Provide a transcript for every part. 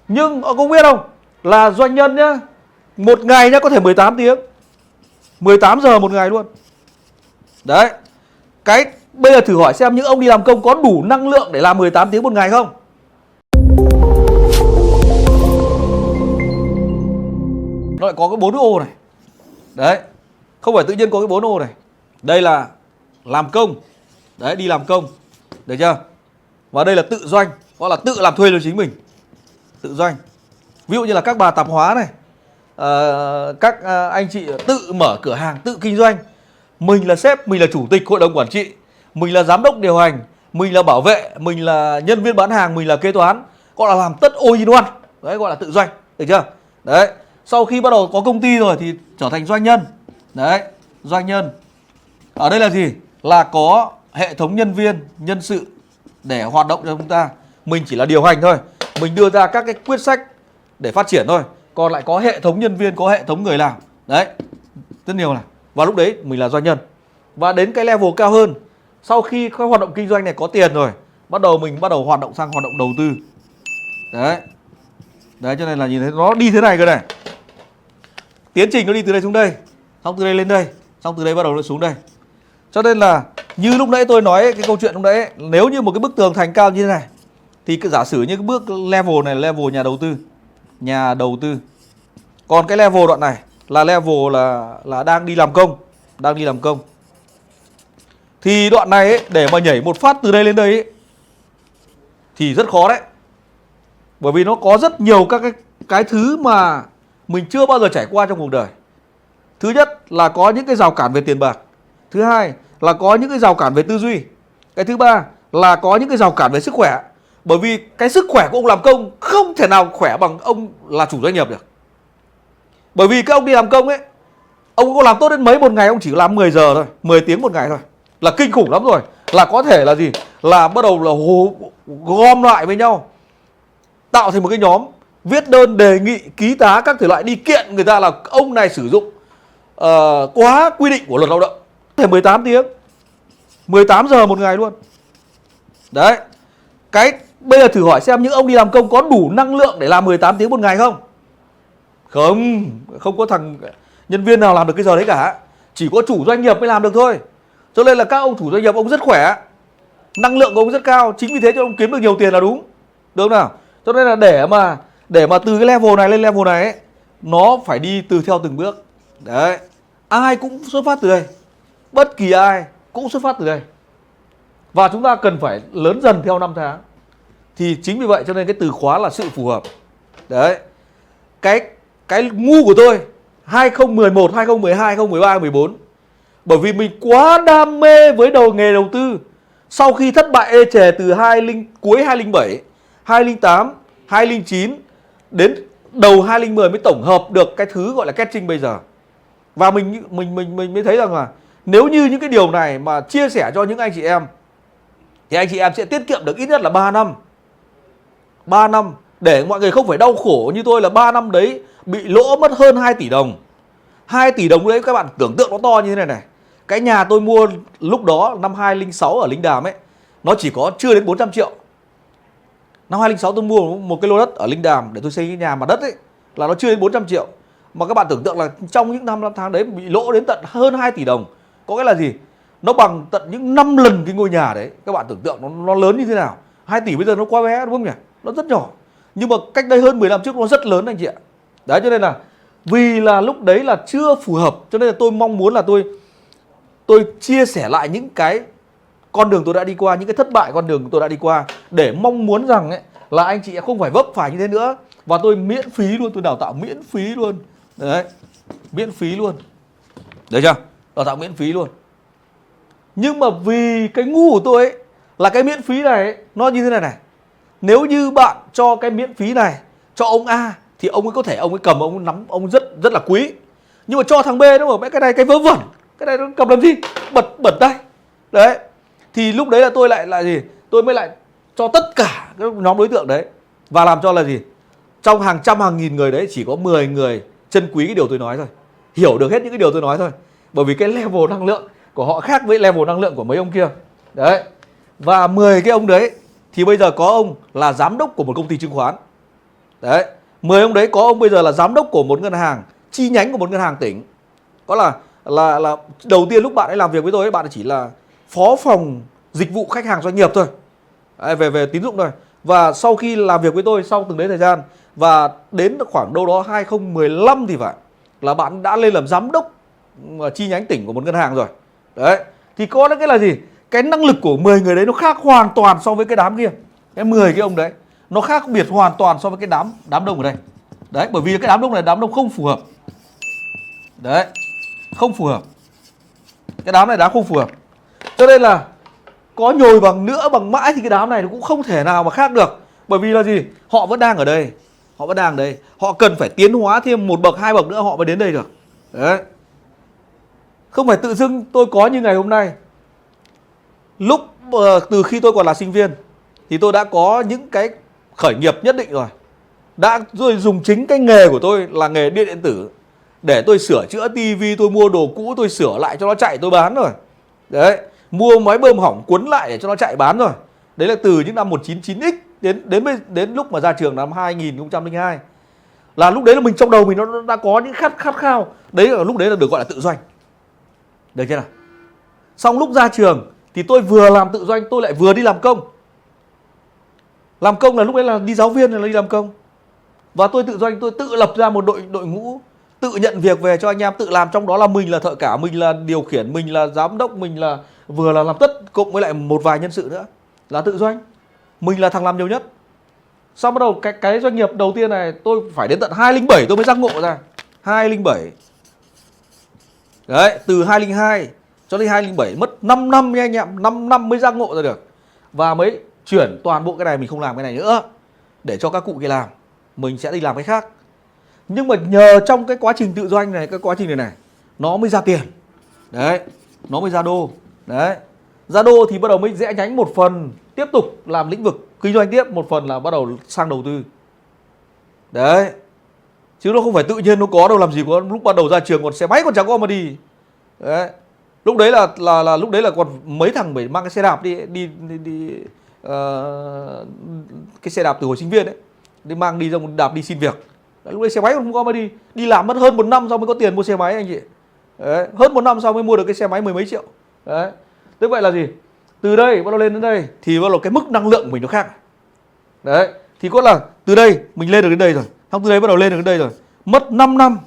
Nhưng ông có biết không, là doanh nhân nhá, một ngày nhá có thể 18 tiếng, 18 giờ một ngày luôn. Đấy. Cái bây giờ thử hỏi xem những ông đi làm công có đủ năng lượng để làm 18 tiếng một ngày không? Nó lại có cái 4 ô này. Đấy. Không phải tự nhiên có cái 4 ô này. Đây là làm công. Đấy, đi làm công. Được chưa? Và đây là tự doanh, gọi là tự làm thuê cho chính mình. Tự doanh. Ví dụ như là các bà tạp hóa này, các anh chị tự mở cửa hàng, tự kinh doanh. Mình là sếp, mình là chủ tịch hội đồng quản trị, mình là giám đốc điều hành, mình là bảo vệ, mình là nhân viên bán hàng, mình là kế toán. Gọi là làm tất all in one. Đấy, gọi là tự doanh. Được chưa? Đấy. Sau khi bắt đầu có công ty rồi thì trở thành doanh nhân. Đấy, doanh nhân. Ở đây là gì? Là có hệ thống nhân viên, nhân sự để hoạt động cho chúng ta. Mình chỉ là điều hành thôi. Mình đưa ra các cái quyết sách để phát triển thôi. Còn lại có hệ thống nhân viên, có hệ thống người làm. Đấy, rất nhiều này. Và lúc đấy mình là doanh nhân. Và đến cái level cao hơn, sau khi cái hoạt động kinh doanh này có tiền rồi, mình bắt đầu hoạt động sang hoạt động đầu tư. Đấy. Đấy, cho nên là nhìn thấy nó đi thế này cơ này. Tiến trình nó đi từ đây xuống đây, xong từ đây lên đây, xong từ đây bắt đầu nó xuống đây. Cho nên là như lúc nãy tôi nói cái câu chuyện lúc nãy, nếu như một cái bức tường thành cao như thế này thì giả sử như cái bước level này là level nhà đầu tư. Nhà đầu tư. Còn cái level đoạn này là level là đang đi làm công, đang đi làm công. Thì đoạn này ấy, để mà nhảy một phát từ đây lên đây ấy, thì rất khó đấy. Bởi vì nó có rất nhiều các cái thứ mà mình chưa bao giờ trải qua trong cuộc đời. Thứ nhất là có những cái rào cản về tiền bạc. Thứ hai là có những cái rào cản về tư duy. Cái thứ ba là có những cái rào cản về sức khỏe. Bởi vì cái sức khỏe của ông làm công không thể nào khỏe bằng ông là chủ doanh nghiệp được. Bởi vì các ông đi làm công ấy, ông có làm tốt đến mấy một ngày ông chỉ làm 10 giờ thôi, 10 tiếng một ngày thôi là kinh khủng lắm rồi. Là có thể là gì? Là bắt đầu là gom lại với nhau, tạo thành một cái nhóm, viết đơn đề nghị ký tá các thể loại, đi kiện người ta là ông này sử dụng quá quy định của luật lao động. Có thể 18 tiếng, 18 giờ một ngày luôn. Đấy. Cái bây giờ thử hỏi xem những ông đi làm công có đủ năng lượng để làm 18 tiếng một ngày không? Không có thằng nhân viên nào làm được cái giờ đấy cả. Chỉ có chủ doanh nghiệp mới làm được thôi. Cho nên là các ông chủ doanh nghiệp ông rất khỏe, năng lượng của ông rất cao, chính vì thế cho ông kiếm được nhiều tiền là đúng. Được không nào? Cho nên là để mà từ cái level này lên level này ấy, nó phải đi từ theo từng bước. Đấy. Ai cũng xuất phát từ đây. Bất kỳ ai cũng xuất phát từ đây. Và chúng ta cần phải lớn dần theo năm tháng. Thì chính vì vậy cho nên cái từ khóa là sự phù hợp. Đấy. Cái ngu của tôi 2011, 2012, 2013, 2014. Bởi vì mình quá đam mê với nghề đầu tư. Sau khi thất bại ê chề từ cuối 2007, 2008, 2009 đến đầu 2010 mới tổng hợp được cái thứ gọi là catching bây giờ. Và mình mới thấy rằng là nếu như những cái điều này mà chia sẻ cho những anh chị em thì anh chị em sẽ tiết kiệm được ít nhất là 3 năm. 3 năm để mọi người không phải đau khổ như tôi là 3 năm đấy bị lỗ mất hơn 2 tỷ đồng. 2 tỷ đồng đấy các bạn tưởng tượng nó to như thế này này. Cái nhà tôi mua lúc đó năm 2006 ở Linh Đàm ấy, nó chỉ có chưa đến 400 triệu. Năm 2006 tôi mua một cái lô đất ở Linh Đàm để tôi xây cái nhà mặt đất ấy, là nó chưa đến 400 triệu. Mà các bạn tưởng tượng là trong những năm tháng đấy bị lỗ đến tận hơn 2 tỷ đồng. Có cái là gì? Nó bằng tận những 5 lần cái ngôi nhà đấy. Các bạn tưởng tượng nó lớn như thế nào. 2 tỷ bây giờ nó quá bé đúng không nhỉ? Nó rất nhỏ. Nhưng mà cách đây hơn 10 năm trước nó rất lớn anh chị ạ. Đấy, cho nên là vì là lúc đấy là chưa phù hợp, cho nên là tôi mong muốn là tôi chia sẻ lại những cái con đường tôi đã đi qua, những cái thất bại con đường tôi đã đi qua, để mong muốn rằng ấy, là anh chị không phải vấp phải như thế nữa. Và tôi miễn phí luôn, tôi đào tạo miễn phí luôn. Đấy, miễn phí luôn. Được chưa? Đào tạo miễn phí luôn. Nhưng mà vì cái ngu của tôi ấy, là cái miễn phí này ấy, nó như thế này này. Nếu như bạn cho cái miễn phí này cho ông A thì ông ấy có thể ông ấy cầm, ông ấy nắm, ông rất rất là quý. Nhưng mà cho thằng B nó bảo cái này cái vớ vẩn, cái này nó cầm làm gì, bẩn tay. Đấy. Thì lúc đấy là tôi lại gì? Tôi mới lại cho tất cả các nhóm đối tượng đấy. Và làm cho là gì? Trong hàng trăm hàng nghìn người đấy chỉ có 10 người trân quý cái điều tôi nói thôi, hiểu được hết những cái điều tôi nói thôi. Bởi vì cái level năng lượng của họ khác với level năng lượng của mấy ông kia. Đấy. Và 10 cái ông đấy thì bây giờ có ông là giám đốc của một công ty chứng khoán. Đấy, 10 ông đấy có ông bây giờ là giám đốc của một ngân hàng, chi nhánh của một ngân hàng tỉnh. Có là đầu tiên lúc bạn ấy làm việc với tôi ấy, bạn ấy chỉ là phó phòng dịch vụ khách hàng doanh nghiệp thôi. Đấy, về tín dụng thôi. Và sau khi làm việc với tôi sau từng đấy thời gian, và đến khoảng đâu đó 2015 thì phải, là bạn đã lên làm giám đốc chi nhánh tỉnh của một ngân hàng rồi. Đấy, thì có cái là gì? Cái năng lực của 10 người đấy nó khác hoàn toàn so với cái đám kia. Cái 10 cái ông đấy nó khác biệt hoàn toàn so với cái đám đông ở đây. Đấy, bởi vì cái đám đông này đám đông không phù hợp. Đấy, không phù hợp. Cái đám này đám không phù hợp. Cho nên là có nhồi bằng nữa bằng mãi thì cái đám này nó cũng không thể nào mà khác được. Bởi vì là gì? Họ vẫn đang ở đây. Họ vẫn đang ở đây. Họ cần phải tiến hóa thêm một bậc, hai bậc nữa họ mới đến đây được. Đấy. Không phải tự dưng tôi có như ngày hôm nay. Lúc từ khi tôi còn là sinh viên thì tôi đã có những cái khởi nghiệp nhất định rồi. Đã rồi dùng chính cái nghề của tôi là nghề điện điện tử để tôi sửa chữa tivi, tôi mua đồ cũ tôi sửa lại cho nó chạy tôi bán rồi. Đấy, mua máy bơm hỏng cuốn lại để cho nó chạy bán rồi. Đấy là từ những năm 199X đến lúc mà ra trường năm 2002. Là lúc đấy là mình trong đầu mình nó đã có những khát khao. Đấy là lúc đấy là được gọi là tự doanh. Được chưa nào? Xong lúc ra trường thì tôi vừa làm tự doanh tôi lại vừa đi làm công. Làm công là lúc đấy là đi giáo viên là đi làm công. Và tôi tự doanh, tôi tự lập ra một đội ngũ, tự nhận việc về cho anh em, tự làm. Trong đó là mình là thợ cả, mình là điều khiển, mình là giám đốc, mình là vừa là làm tất, cộng với lại một vài nhân sự nữa, là tự doanh. Mình là thằng làm nhiều nhất. Sau bắt đầu cái doanh nghiệp đầu tiên này tôi phải đến tận 2007 tôi mới giác ngộ ra. 2007. Đấy, từ 2002 cho đến 2007 mất 5 năm nha anh em, 5 năm mới giác ngộ ra được. Và mới chuyển toàn bộ cái này, mình không làm cái này nữa, để cho các cụ kia làm, mình sẽ đi làm cái khác. Nhưng mà nhờ trong cái quá trình tự doanh này, cái quá trình này nó mới ra tiền. Đấy, nó mới ra đô. Đấy, ra đô thì bắt đầu mới rẽ nhánh một phần tiếp tục làm lĩnh vực kinh doanh tiếp, một phần là bắt đầu sang đầu tư. Đấy, chứ nó không phải tự nhiên nó có đâu, làm gì có lúc ban đầu ra trường còn xe máy còn chẳng có mà đi. Đấy, lúc đấy là lúc đấy là còn mấy thằng phải mang cái xe đạp đi cái xe đạp từ hồi sinh viên đấy, đi mang đi ra một đạp đi xin việc. Đấy, lúc đấy xe máy còn không có mà đi làm mất hơn 1 năm sau mới có tiền mua xe máy anh chị. Đấy, hơn 1 năm sau mới mua được cái xe máy 10 mấy triệu. Đấy, thế vậy là gì? Từ đây bắt đầu lên đến đây thì bắt đầu cái mức năng lượng của mình nó khác. Đấy, thì có là từ đây mình lên được đến đây rồi, xong từ đây bắt đầu lên được đến đây rồi, mất 5 năm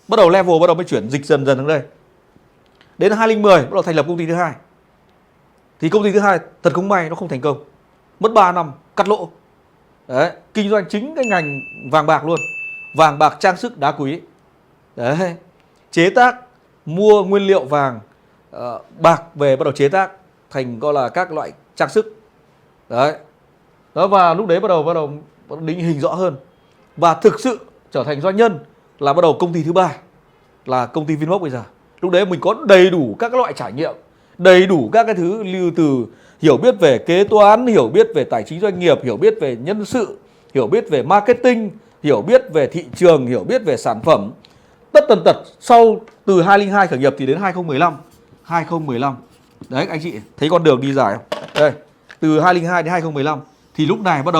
bắt đầu level, bắt đầu mới chuyển dịch dần dần đến đây. Đến 2010 bắt đầu thành lập công ty thứ hai. Thì công ty thứ hai thật không may nó không thành công, mất 3 năm cắt lỗ. Đấy, kinh doanh chính cái ngành vàng bạc luôn, vàng bạc trang sức đá quý. Đấy, chế tác mua nguyên liệu vàng bạc về bắt đầu chế tác thành gọi là các loại trang sức. Đấy, đó, và lúc đấy bắt đầu định hình rõ hơn và thực sự trở thành doanh nhân là bắt đầu công ty thứ ba là công ty Vinmec bây giờ. Lúc đấy mình có đầy đủ các loại trải nghiệm, đầy đủ các cái thứ lưu từ hiểu biết về kế toán, hiểu biết về tài chính doanh nghiệp, hiểu biết về nhân sự, hiểu biết về marketing, hiểu biết về thị trường, hiểu biết về sản phẩm, tất tần tật. Sau từ 2002 khởi nghiệp thì đến 2015. Đấy, anh chị thấy con đường đi dài không? Đây, từ 2002 đến 2015 thì lúc này bắt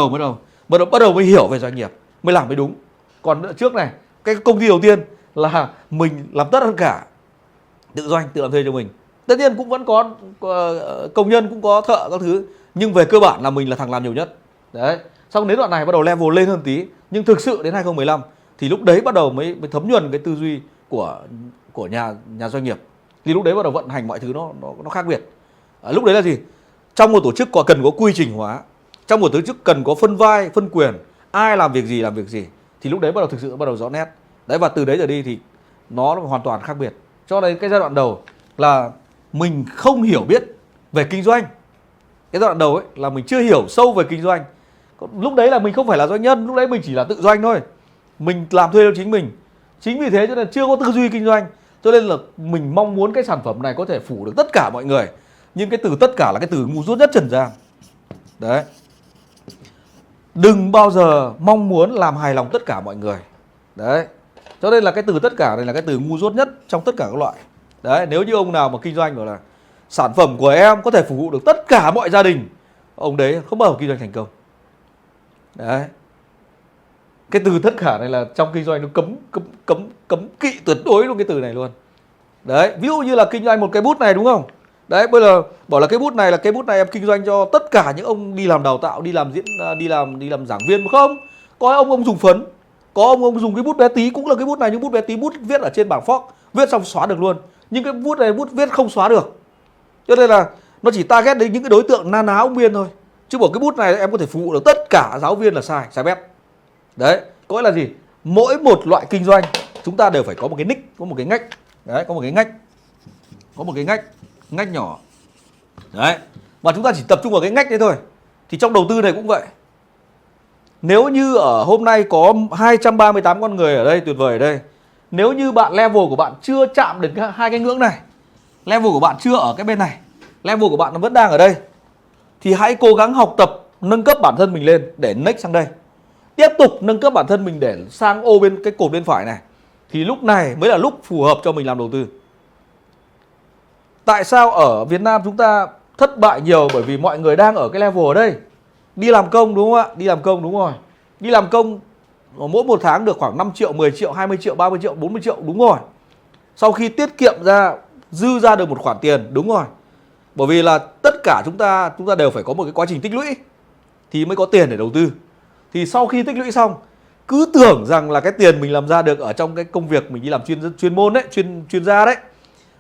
đầu mới hiểu về doanh nghiệp, mới làm mới đúng. Còn trước này, cái công ty đầu tiên là mình làm tất cả, tự doanh, tự làm thuê cho mình. Tất nhiên cũng vẫn có công nhân, cũng có thợ các thứ, nhưng về cơ bản là mình là thằng làm nhiều nhất. Đấy, xong đến đoạn này bắt đầu level lên hơn tí, nhưng thực sự đến 2015 thì lúc đấy bắt đầu mới thấm nhuần cái tư duy của nhà doanh nghiệp. Thì lúc đấy bắt đầu vận hành mọi thứ nó khác biệt. Lúc đấy là gì? Trong một tổ chức cần có quy trình hóa, trong một tổ chức cần có phân vai, phân quyền, ai làm việc gì, thì lúc đấy bắt đầu thực sự bắt đầu rõ nét. Đấy, và từ đấy trở đi thì nó hoàn toàn khác biệt. Cho nên cái giai đoạn đầu là mình không hiểu biết về kinh doanh. Cái giai đoạn đầu ấy là mình chưa hiểu sâu về kinh doanh. Lúc đấy là mình không phải là doanh nhân, lúc đấy mình chỉ là tự doanh thôi. Mình làm thuê cho chính mình. Chính vì thế cho nên chưa có tư duy kinh doanh. Cho nên là mình mong muốn cái sản phẩm này có thể phủ được tất cả mọi người. Nhưng cái từ tất cả là cái từ ngu dốt nhất trần gian. Đấy, đừng bao giờ mong muốn làm hài lòng tất cả mọi người. Đấy, cho nên là cái từ tất cả này là cái từ ngu dốt nhất trong tất cả các loại. Đấy, nếu như ông nào mà kinh doanh gọi là sản phẩm của em có thể phục vụ được tất cả mọi gia đình, ông đấy không bao giờ kinh doanh thành công. Đấy, Cái từ tất cả này là trong kinh doanh nó cấm kỵ tuyệt đối luôn, cái từ này luôn. Đấy, ví dụ như là kinh doanh một cái bút này đúng không? Đấy, bây giờ bảo là cái bút này em kinh doanh cho tất cả những ông đi làm đào tạo, đi làm đi làm giảng viên, không? Có ông dùng phấn, có ông dùng cái bút bé tí, cũng là cái bút này, nhưng bút bé tí, bút viết ở trên bảng phóc, viết xong xóa được luôn. Nhưng cái bút này bút viết không xóa được. Cho nên là nó chỉ target đến những cái đối tượng na ná ông Biên thôi. Chứ bảo cái bút này em có thể phục vụ được tất cả giáo viên là sai bét. Đấy, có nghĩa là gì? Mỗi một loại kinh doanh chúng ta đều phải có một cái nick, có một cái ngách. Đấy, có một cái ngách. Có một cái ngách nhỏ. Đấy. Và chúng ta chỉ tập trung vào cái ngách đấy thôi. Thì trong đầu tư này cũng vậy. Nếu như ở hôm nay có 238 con người ở đây, tuyệt vời ở đây. Nếu như bạn level của bạn chưa chạm đến hai cái ngưỡng này, level của bạn chưa ở cái bên này, level của bạn nó vẫn đang ở đây, thì hãy cố gắng học tập, nâng cấp bản thân mình lên để next sang đây. Tiếp tục nâng cấp bản thân mình để sang ô bên cái cột bên phải này. Thì lúc này mới là lúc phù hợp cho mình làm đầu tư. Tại sao ở Việt Nam chúng ta thất bại nhiều? Bởi vì mọi người đang ở cái level ở đây. Đi làm công đúng không ạ? Đi làm công, đúng rồi. Đi làm công mỗi một tháng được khoảng 5 triệu, 10 triệu, 20 triệu, 30 triệu, 40 triệu, đúng rồi. Sau khi tiết kiệm ra, dư ra được một khoản tiền, đúng rồi. Bởi vì là tất cả chúng ta đều phải có một cái quá trình tích lũy thì mới có tiền để đầu tư. Thì sau khi tích lũy xong, cứ tưởng rằng là cái tiền mình làm ra được ở trong cái công việc mình đi làm chuyên môn đấy, chuyên gia đấy,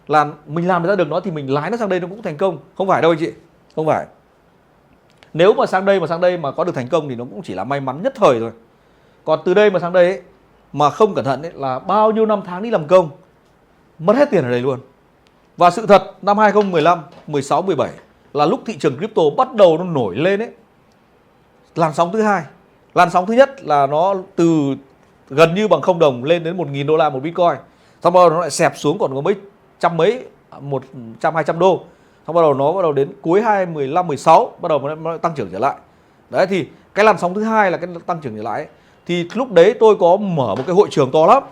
là mình làm ra được nó thì mình lái nó sang đây nó cũng thành công. Không phải đâu anh chị, không phải. Nếu mà sang đây mà có được thành công thì nó cũng chỉ là may mắn nhất thời thôi. Còn từ đây mà sang đây ấy, mà không cẩn thận ấy, là bao nhiêu năm tháng đi làm công, mất hết tiền ở đây luôn. Và sự thật năm 2015, 16, 17 là lúc thị trường crypto bắt đầu nó nổi lên ấy. Làn sóng thứ hai. Làn sóng thứ nhất là nó từ gần như bằng 0 đồng lên đến 1.000 đô la một Bitcoin. Xong bắt đầu nó lại xẹp xuống còn có mấy 100, 200 đô. Xong bắt đầu nó bắt đầu đến cuối 2015, 16 bắt đầu nó tăng trưởng trở lại. Đấy thì cái làn sóng thứ hai là cái tăng trưởng trở lại ấy. Thì lúc đấy tôi có mở một cái hội trường to lắm.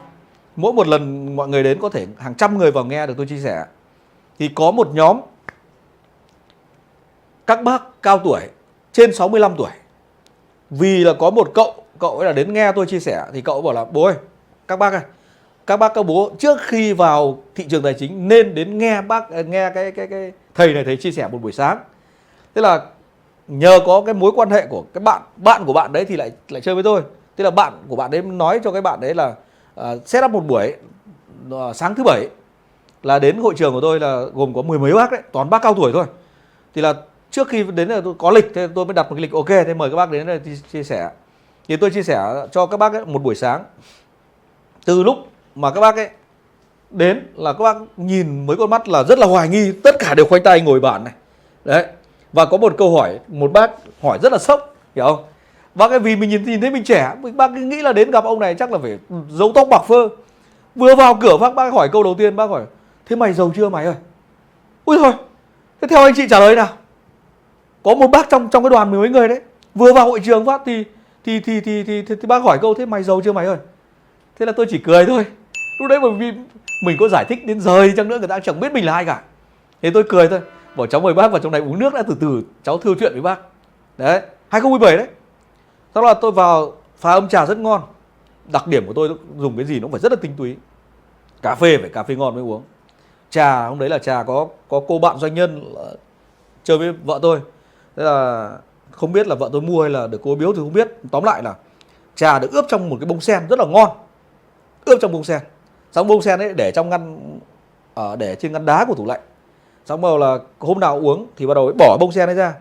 Mỗi một lần mọi người đến có thể hàng trăm người vào nghe được tôi chia sẻ. Thì có một nhóm các bác cao tuổi, trên 65 tuổi. Vì là có một cậu ấy là đến nghe tôi chia sẻ. Thì cậu bảo là bố ơi, các bác ơi, các bố trước khi vào thị trường tài chính nên đến nghe cái thầy này thầy chia sẻ một buổi sáng. Thế là nhờ có cái mối quan hệ của cái bạn của bạn đấy thì lại chơi với tôi. Thế là bạn của bạn đấy nói cho cái bạn đấy là set up một buổi sáng thứ bảy là đến hội trường của tôi là gồm có 10 mấy bác đấy, toàn bác cao tuổi thôi. Thì là trước khi đến là tôi có lịch, thế tôi mới đặt một cái lịch ok, thế mời các bác đến đây chia sẻ. Thì tôi chia sẻ cho các bác ấy một buổi sáng. Từ lúc mà các bác ấy đến là các bác nhìn với con mắt là rất là hoài nghi, tất cả đều khoanh tay ngồi bàn này. Đấy. Và có một câu hỏi, một bác hỏi rất là sốc, hiểu không? Bác ấy vì mình nhìn thấy mình trẻ, bác cứ nghĩ là đến gặp ông này chắc là phải râu tóc bạc phơ. Vừa vào cửa bác hỏi câu đầu tiên, bác hỏi: thế mày giàu chưa mày ơi? Ui thôi, thế theo anh chị trả lời nào? Có một bác trong cái đoàn mười mấy người đấy, vừa vào hội trường phát thì bác hỏi câu: thế mày giàu chưa mày ơi? Thế là tôi chỉ cười thôi. Lúc đấy bởi vì mình có giải thích đến giờ chăng nữa người ta chẳng biết mình là ai cả. Thế tôi cười thôi, bảo cháu mời bác vào trong này uống nước đã, từ từ cháu thưa chuyện với bác. Đấy, 2017 đấy. Sau đó là tôi vào pha âm trà rất ngon. Đặc điểm của tôi dùng cái gì nó cũng phải rất là tinh túy. Cà phê phải cà phê ngon mới uống. Trà hôm đấy là trà có cô bạn doanh nhân chơi với vợ tôi. Thế là không biết là vợ tôi mua hay là được cô biếu thì không biết. Tóm lại là trà được ướp trong một cái bông sen rất là ngon. Ướp trong bông sen. Xong bông sen ấy để trong ngăn, để trên ngăn đá của tủ lạnh. Xong bắt đầu là hôm nào uống thì bắt đầu bỏ bông sen ấy ra,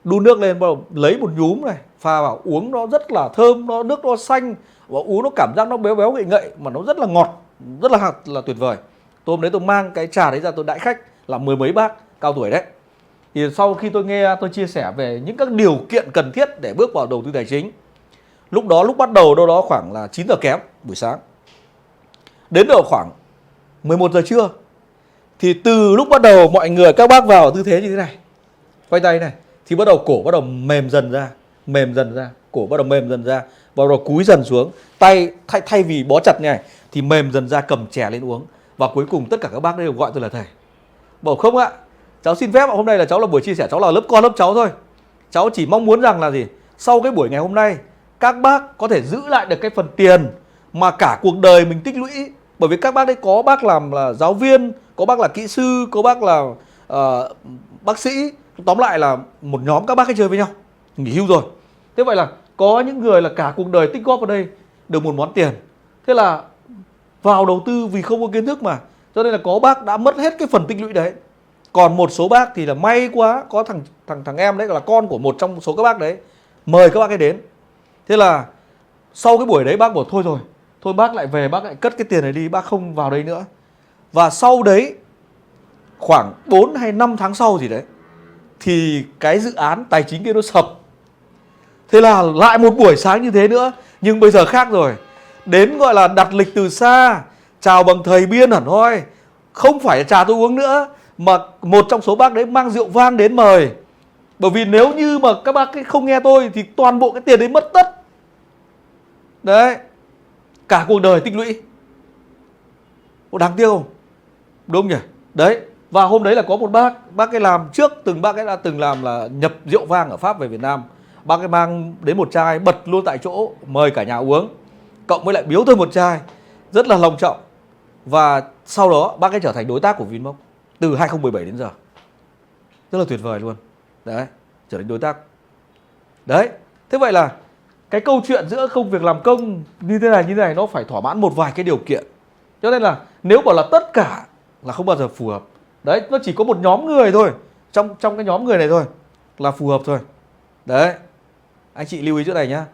đun nước lên, bắt đầu lấy một nhúm này pha vào uống, nó rất là thơm, nước nó xanh và uống nó cảm giác nó béo béo ngậy ngậy mà nó rất là ngọt, rất là tuyệt vời. Tôi hôm đấy tôi mang cái trà đấy ra tôi đãi khách là mười mấy bác cao tuổi đấy. Thì sau khi tôi nghe tôi chia sẻ về những các điều kiện cần thiết để bước vào đầu tư tài chính, lúc bắt đầu đâu đó khoảng là 9 giờ kém buổi sáng, đến độ khoảng 11 giờ trưa thì từ lúc bắt đầu mọi người các bác vào tư thế như thế này, quay tay này, thì bắt đầu cổ bắt đầu mềm dần ra, cổ bắt đầu mềm dần ra, bắt đầu cúi dần xuống, tay thay vì bó chặt như này thì mềm dần ra, cầm chè lên uống. Và cuối cùng tất cả các bác đều gọi tôi là thầy. Bảo không ạ, cháu xin phép, hôm nay là cháu là buổi chia sẻ, cháu là lớp con lớp cháu thôi. Cháu chỉ mong muốn rằng là gì, sau cái buổi ngày hôm nay các bác có thể giữ lại được cái phần tiền mà cả cuộc đời mình tích lũy. Bởi vì các bác đấy có bác làm là giáo viên, có bác là kỹ sư, có bác là bác sĩ. Tóm lại là một nhóm các bác ấy chơi với nhau, nghỉ hưu rồi. Thế vậy là có những người là cả cuộc đời tích góp vào đây được một món tiền. Thế là vào đầu tư vì không có kiến thức mà. Cho nên là có bác đã mất hết cái phần tích lũy đấy. Còn một số bác thì là may quá, có thằng em đấy là con của một trong số các bác đấy, mời các bác ấy đến. Thế là sau cái buổi đấy bác bảo thôi rồi, thôi bác lại về, bác lại cất cái tiền này đi, bác không vào đây nữa. Và sau đấy khoảng 4 hay 5 tháng sau gì đấy thì cái dự án tài chính kia nó sập. Thế là lại một buổi sáng như thế nữa, nhưng bây giờ khác rồi. Đến gọi là đặt lịch từ xa, chào bằng thầy Biên hẳn hoi. Không phải trà tôi uống nữa, mà một trong số bác đấy mang rượu vang đến mời. Bởi vì nếu như mà các bác không nghe tôi thì toàn bộ cái tiền đấy mất tất. Đấy, cả cuộc đời tích lũy. Có đáng tiếc không? Đúng không nhỉ? Đấy, và hôm đấy là có một bác ấy làm trước, bác ấy đã từng làm là nhập rượu vang ở Pháp về Việt Nam. Bác ấy mang đến một chai bật luôn tại chỗ, mời cả nhà uống. Cộng với lại biếu tôi một chai, rất là long trọng. Và sau đó bác ấy trở thành đối tác của Vinmec từ 2017 đến giờ. Rất là tuyệt vời luôn. Đấy, trở thành đối tác. Đấy, thế vậy là cái câu chuyện giữa công việc làm công như thế này nó phải thỏa mãn một vài cái điều kiện. Cho nên là nếu bảo là tất cả là không bao giờ phù hợp. Đấy, nó chỉ có một nhóm người thôi, trong cái nhóm người này thôi là phù hợp thôi. Đấy, anh chị lưu ý chỗ này nhá.